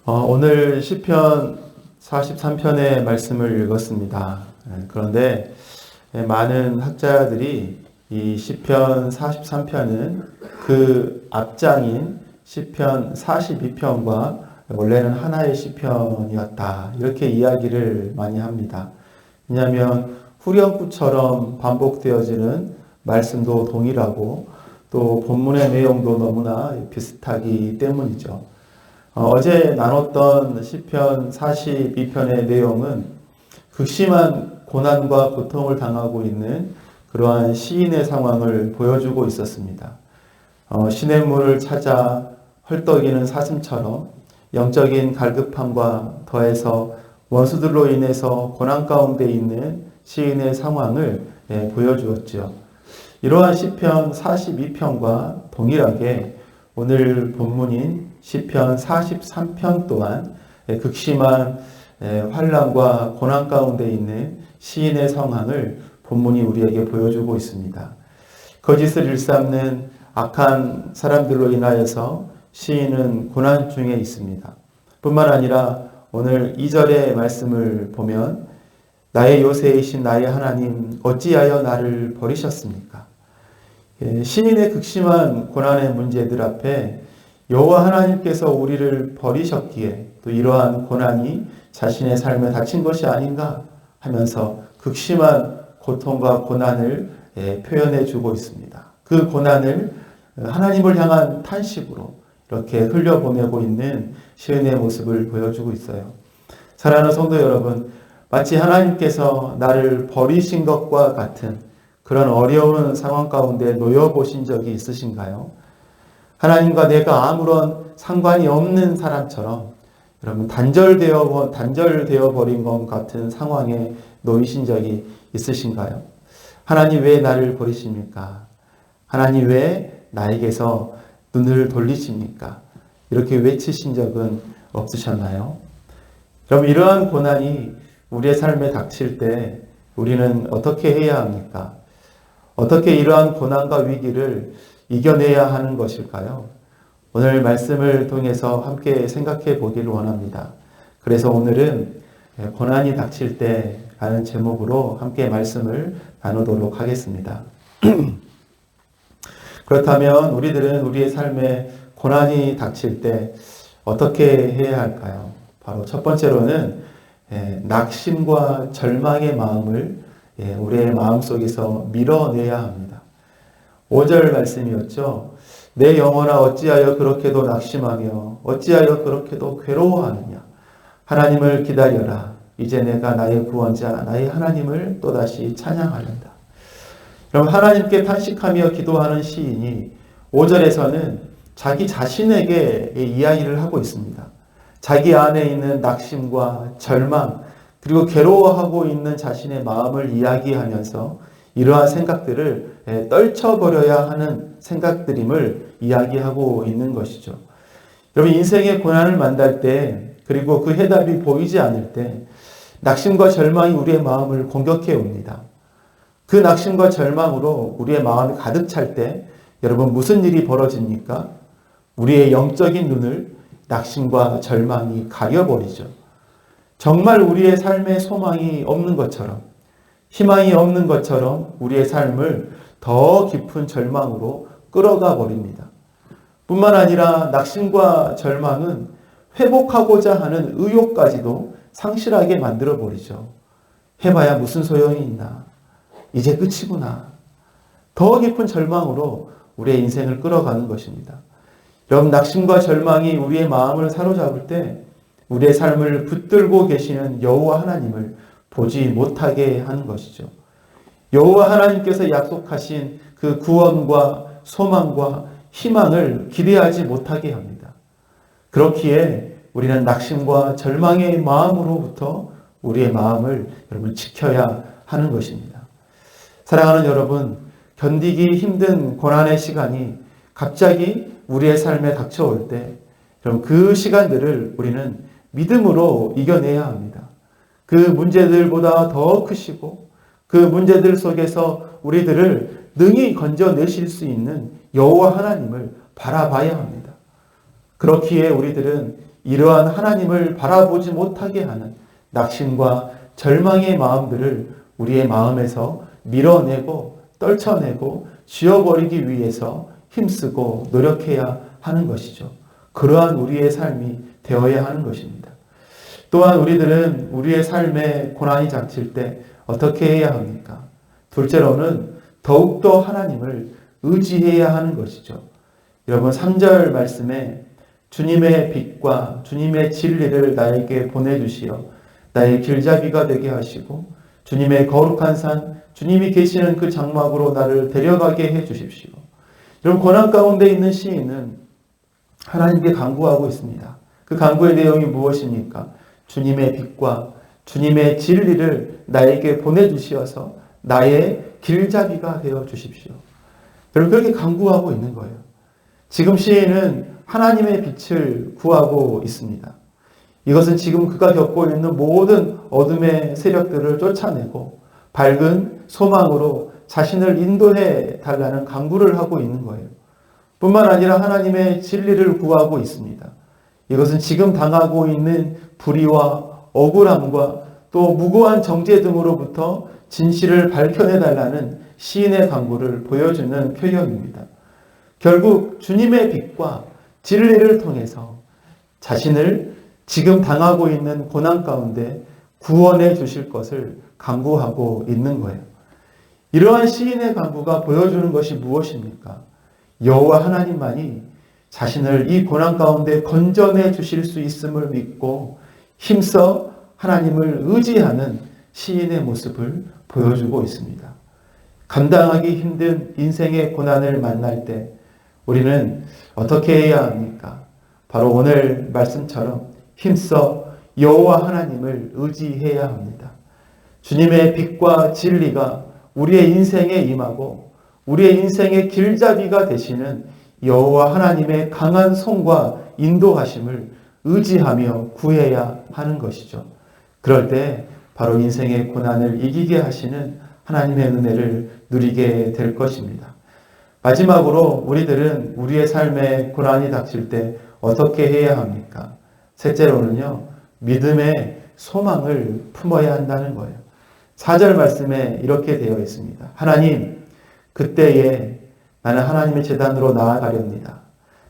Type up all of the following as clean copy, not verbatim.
오늘 시편 43편의 말씀을 읽었습니다. 그런데 많은 학자들이 이 시편 43편은 그 앞장인 시편 42편과 원래는 하나의 시편이었다, 이렇게 이야기를 많이 합니다. 왜냐하면 후렴구처럼 반복되어지는 말씀도 동일하고 또 본문의 내용도 너무나 비슷하기 때문이죠. 어제 나눴던 시편 42편의 내용은 극심한 고난과 고통을 당하고 있는 그러한 시인의 상황을 보여주고 있었습니다. 시냇물을 찾아 헐떡이는 사슴처럼 영적인 갈급함과 더해서 원수들로 인해서 고난 가운데 있는 시인의 상황을 보여주었죠. 이러한 시편 42편과 동일하게 오늘 본문인 시편 43편 또한 극심한 환난과 고난 가운데 있는 시인의 상황을 본문이 우리에게 보여주고 있습니다. 거짓을 일삼는 악한 사람들로 인하여서 시인은 고난 중에 있습니다. 뿐만 아니라 오늘 2절의 말씀을 보면 나의 요새이신 나의 하나님 어찌하여 나를 버리셨습니까? 시인의 극심한 고난의 문제들 앞에 여호와 하나님께서 우리를 버리셨기에 또 이러한 고난이 자신의 삶에 닥친 것이 아닌가 하면서 극심한 고통과 고난을 표현해 주고 있습니다. 그 고난을 하나님을 향한 탄식으로 이렇게 흘려보내고 있는 시인의 모습을 보여주고 있어요. 사랑하는 성도 여러분, 마치 하나님께서 나를 버리신 것과 같은 그런 어려운 상황 가운데 놓여 보신 적이 있으신가요? 하나님과 내가 아무런 상관이 없는 사람처럼 여러분 단절되어 버린 것 같은 상황에 놓이신 적이 있으신가요? 하나님 왜 나를 버리십니까? 하나님 왜 나에게서 눈을 돌리십니까? 이렇게 외치신 적은 없으셨나요? 그럼 이러한 고난이 우리의 삶에 닥칠 때 우리는 어떻게 해야 합니까? 어떻게 이러한 고난과 위기를 이겨내야 하는 것일까요? 오늘 말씀을 통해서 함께 생각해 보기를 원합니다. 그래서 오늘은 고난이 닥칠 때라는 제목으로 함께 말씀을 나누도록 하겠습니다. 그렇다면 우리들은 우리의 삶에 고난이 닥칠 때 어떻게 해야 할까요? 바로 첫 번째로는 낙심과 절망의 마음을 우리의 마음속에서 밀어내야 합니다. 5절 말씀이었죠. 내 영혼아 어찌하여 그렇게도 낙심하며 어찌하여 그렇게도 괴로워하느냐. 하나님을 기다려라. 이제 내가 나의 구원자 나의 하나님을 또다시 찬양하련다. 그럼 하나님께 탄식하며 기도하는 시인이 5절에서는 자기 자신에게 이야기를 하고 있습니다. 자기 안에 있는 낙심과 절망 그리고 괴로워하고 있는 자신의 마음을 이야기하면서 이러한 생각들을 떨쳐버려야 하는 생각들임을 이야기하고 있는 것이죠. 여러분, 인생의 고난을 만날 때 그리고 그 해답이 보이지 않을 때 낙심과 절망이 우리의 마음을 공격해 옵니다. 그 낙심과 절망으로 우리의 마음이 가득 찰 때 여러분 무슨 일이 벌어집니까? 우리의 영적인 눈을 낙심과 절망이 가려버리죠. 정말 우리의 삶에 소망이 없는 것처럼 희망이 없는 것처럼 우리의 삶을 더 깊은 절망으로 끌어가 버립니다. 뿐만 아니라 낙심과 절망은 회복하고자 하는 의욕까지도 상실하게 만들어 버리죠. 해봐야 무슨 소용이 있나? 이제 끝이구나. 더 깊은 절망으로 우리의 인생을 끌어가는 것입니다. 여러분, 낙심과 절망이 우리의 마음을 사로잡을 때 우리의 삶을 붙들고 계시는 여호와 하나님을 보지 못하게 하는 것이죠. 여호와 하나님께서 약속하신 그 구원과 소망과 희망을 기대하지 못하게 합니다. 그렇기에 우리는 낙심과 절망의 마음으로부터 우리의 마음을 여러분 지켜야 하는 것입니다. 사랑하는 여러분, 견디기 힘든 고난의 시간이 갑자기 우리의 삶에 닥쳐올 때 여러분 그 시간들을 우리는 믿음으로 이겨내야 합니다. 그 문제들보다 더 크시고 그 문제들 속에서 우리들을 능히 건져내실 수 있는 여호와 하나님을 바라봐야 합니다. 그렇기에 우리들은 이러한 하나님을 바라보지 못하게 하는 낙심과 절망의 마음들을 우리의 마음에서 밀어내고 떨쳐내고 지워버리기 위해서 힘쓰고 노력해야 하는 것이죠. 그러한 우리의 삶이 되어야 하는 것입니다. 또한 우리들은 우리의 삶에 고난이 닥칠 때 어떻게 해야 합니까? 둘째로는 더욱더 하나님을 의지해야 하는 것이죠. 여러분 3절 말씀에 주님의 빛과 주님의 진리를 나에게 보내주시어 나의 길잡이가 되게 하시고 주님의 거룩한 산 주님이 계시는 그 장막으로 나를 데려가게 해주십시오. 여러분 고난 가운데 있는 시인은 하나님께 간구하고 있습니다. 그 간구의 내용이 무엇입니까? 주님의 빛과 주님의 진리를 나에게 보내주시어서 나의 길잡이가 되어 주십시오. 여러분 그렇게 간구하고 있는 거예요. 지금 시인은 하나님의 빛을 구하고 있습니다. 이것은 지금 그가 겪고 있는 모든 어둠의 세력들을 쫓아내고 밝은 소망으로 자신을 인도해 달라는 간구를 하고 있는 거예요. 뿐만 아니라 하나님의 진리를 구하고 있습니다. 이것은 지금 당하고 있는 불의와 억울함과 또 무고한 정죄 등으로부터 진실을 밝혀내 달라는 시인의 간구를 보여주는 표현입니다. 결국 주님의 빛과 진리를 통해서 자신을 지금 당하고 있는 고난 가운데 구원해 주실 것을 간구하고 있는 거예요. 이러한 시인의 간구가 보여주는 것이 무엇입니까? 여호와 하나님만이 자신을 이 고난 가운데 건져내 주실 수 있음을 믿고 힘써 하나님을 의지하는 시인의 모습을 보여주고 있습니다. 감당하기 힘든 인생의 고난을 만날 때 우리는 어떻게 해야 합니까? 바로 오늘 말씀처럼 힘써 여호와 하나님을 의지해야 합니다. 주님의 빛과 진리가 우리의 인생에 임하고 우리의 인생의 길잡이가 되시는 여호와 하나님의 강한 손과 인도하심을 의지하며 구해야 하는 것이죠. 그럴 때 바로 인생의 고난을 이기게 하시는 하나님의 은혜를 누리게 될 것입니다. 마지막으로 우리들은 우리의 삶에 고난이 닥칠 때 어떻게 해야 합니까? 셋째로는요, 믿음의 소망을 품어야 한다는 거예요. 4절 말씀에 이렇게 되어 있습니다. 하나님, 그때에 나는 하나님의 제단으로 나아가렵니다.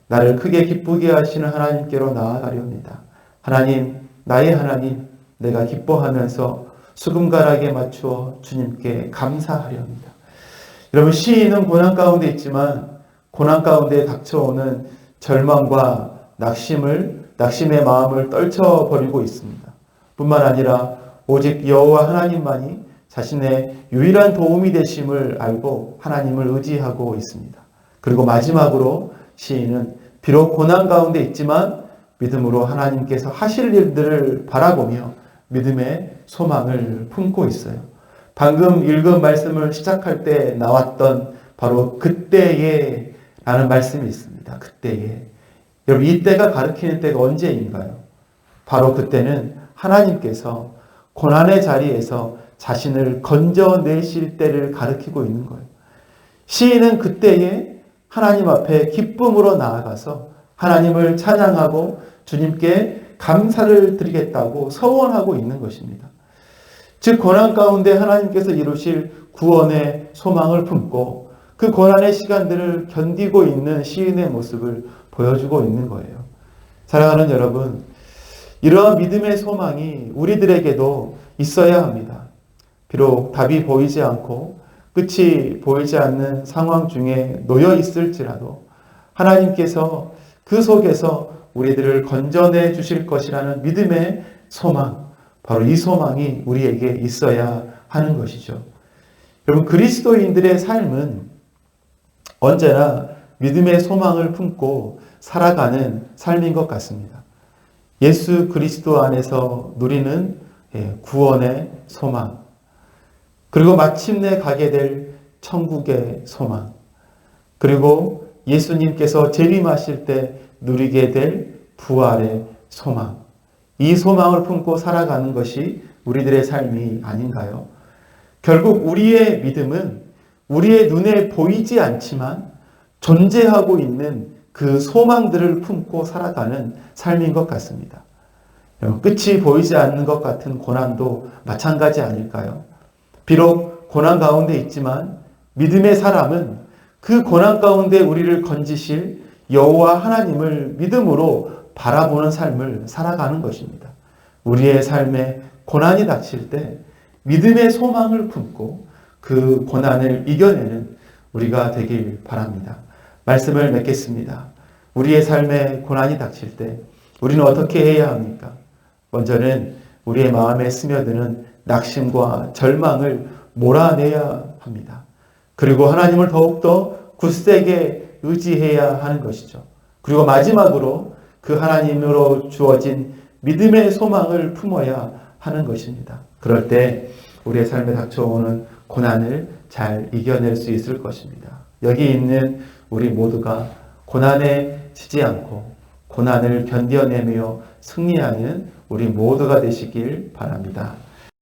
나를 크게 기쁘게 하시는 하나님께로 나아가렵니다. 하나님, 나의 하나님, 내가 기뻐하면서 수금가락에 맞추어 주님께 감사하렵니다. 여러분, 시인은 고난 가운데 있지만 고난 가운데 닥쳐오는 절망과 낙심의 마음을 떨쳐버리고 있습니다. 뿐만 아니라 오직 여호와 하나님만이 자신의 유일한 도움이 되심을 알고 하나님을 의지하고 있습니다. 그리고 마지막으로 시인은 비록 고난 가운데 있지만 믿음으로 하나님께서 하실 일들을 바라보며 믿음의 소망을 품고 있어요. 방금 읽은 말씀을 시작할 때 나왔던 바로 그때에 라는 말씀이 있습니다. 그때에. 여러분, 이 때가 가리키는 때가 언제인가요? 바로 그때는 하나님께서 고난의 자리에서 자신을 건져내실 때를 가리키고 있는 거예요. 시인은 그때에 하나님 앞에 기쁨으로 나아가서 하나님을 찬양하고 주님께 감사를 드리겠다고 서원하고 있는 것입니다. 즉 고난 가운데 하나님께서 이루실 구원의 소망을 품고 그 고난의 시간들을 견디고 있는 시인의 모습을 보여주고 있는 거예요. 사랑하는 여러분, 이러한 믿음의 소망이 우리들에게도 있어야 합니다. 비록 답이 보이지 않고 끝이 보이지 않는 상황 중에 놓여 있을지라도 하나님께서 그 속에서 우리들을 건져내 주실 것이라는 믿음의 소망, 바로 이 소망이 우리에게 있어야 하는 것이죠. 여러분, 그리스도인들의 삶은 언제나 믿음의 소망을 품고 살아가는 삶인 것 같습니다. 예수 그리스도 안에서 누리는 구원의 소망, 그리고 마침내 가게 될 천국의 소망, 그리고 예수님께서 재림하실 때 누리게 될 부활의 소망, 이 소망을 품고 살아가는 것이 우리들의 삶이 아닌가요? 결국 우리의 믿음은 우리의 눈에 보이지 않지만 존재하고 있는 그 소망들을 품고 살아가는 삶인 것 같습니다. 끝이 보이지 않는 것 같은 고난도 마찬가지 아닐까요? 비록 고난 가운데 있지만 믿음의 사람은 그 고난 가운데 우리를 건지실 여호와 하나님을 믿음으로 바라보는 삶을 살아가는 것입니다. 우리의 삶에 고난이 닥칠 때 믿음의 소망을 품고 그 고난을 이겨내는 우리가 되길 바랍니다. 말씀을 맺겠습니다. 우리의 삶에 고난이 닥칠 때 우리는 어떻게 해야 합니까? 먼저는 우리의 마음에 스며드는 낙심과 절망을 몰아내야 합니다. 그리고 하나님을 더욱더 굳세게 의지해야 하는 것이죠. 그리고 마지막으로 그 하나님으로 주어진 믿음의 소망을 품어야 하는 것입니다. 그럴 때 우리의 삶에 닥쳐오는 고난을 잘 이겨낼 수 있을 것입니다. 여기 있는 우리 모두가 고난에 지지 않고 고난을 견뎌내며 승리하는 우리 모두가 되시길 바랍니다.